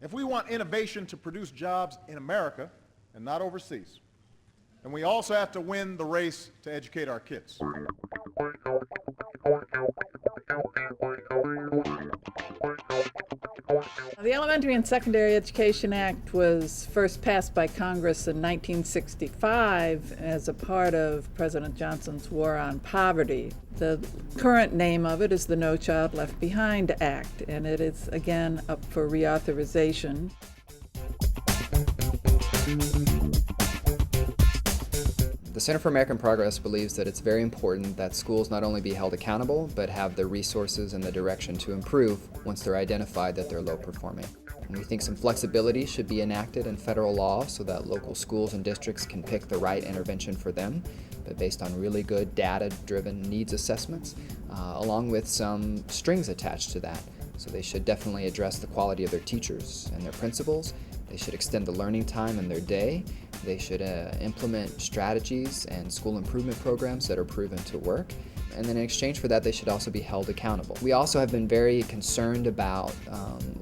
If we want innovation to produce jobs in America and not overseas, then we also have to win the race to educate our kids. The Elementary and Secondary Education Act was first passed by Congress in 1965 as a part of President Johnson's War on Poverty. The current name of it is the No Child Left Behind Act, and it is again up for reauthorization. The Center for American Progress believes that it's very important that schools not only be held accountable, but have the resources and the direction to improve once they're identified that they're low performing. And we think some flexibility should be enacted in federal law so that local schools and districts can pick the right intervention for them, but based on really good data-driven needs assessments, along with some strings attached to that. So they should definitely address the quality of their teachers and their principals. They should extend the learning time in their day. They should implement strategies and school improvement programs that are proven to work. And then in exchange for that, they should also be held accountable. We also have been very concerned about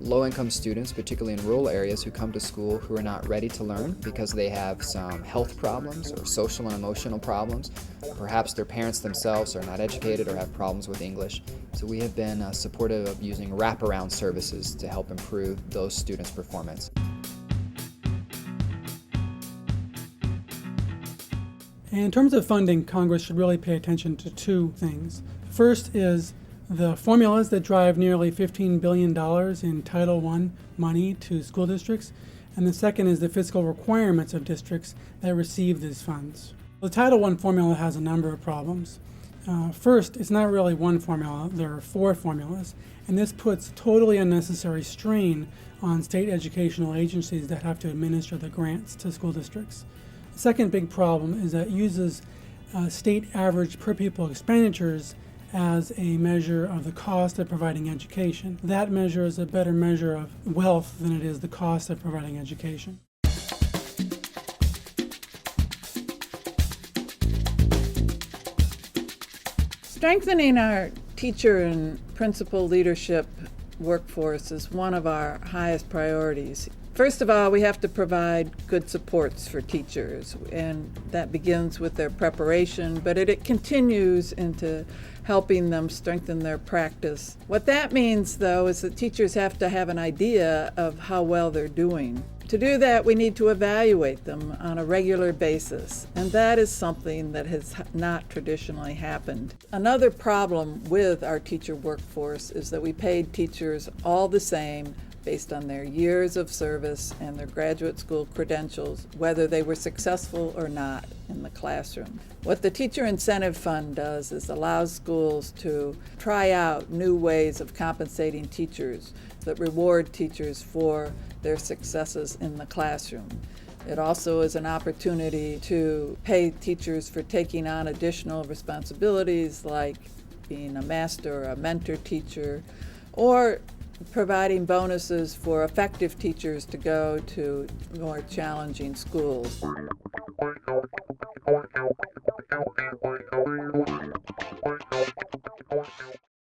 low-income students, particularly in rural areas, who come to school who are not ready to learn because they have some health problems or social and emotional problems. Perhaps their parents themselves are not educated or have problems with English. So we have been supportive of using wraparound services to help improve those students' performance. In terms of funding, Congress should really pay attention to two things. First is the formulas that drive nearly $15 billion in Title I money to school districts, and the second is the fiscal requirements of districts that receive these funds. The Title I formula has a number of problems. First, it's not really one formula, there are 4 formulas, and this puts totally unnecessary strain on state educational agencies that have to administer the grants to school districts. The second big problem is that it uses state average per pupil expenditures as a measure of the cost of providing education. That measure is a better measure of wealth than it is the cost of providing education. Strengthening our teacher and principal leadership workforce is one of our highest priorities. First of all, we have to provide good supports for teachers, and that begins with their preparation, but it continues into helping them strengthen their practice. What that means, though, is that teachers have to have an idea of how well they're doing. To do that, we need to evaluate them on a regular basis, and that is something that has not traditionally happened. Another problem with our teacher workforce is that we paid teachers all the same based on their years of service and their graduate school credentials, whether they were successful or not in the classroom. What the Teacher Incentive Fund does is allows schools to try out new ways of compensating teachers that reward teachers for their successes in the classroom. It also is an opportunity to pay teachers for taking on additional responsibilities like being a master or a mentor teacher, or providing bonuses for effective teachers to go to more challenging schools.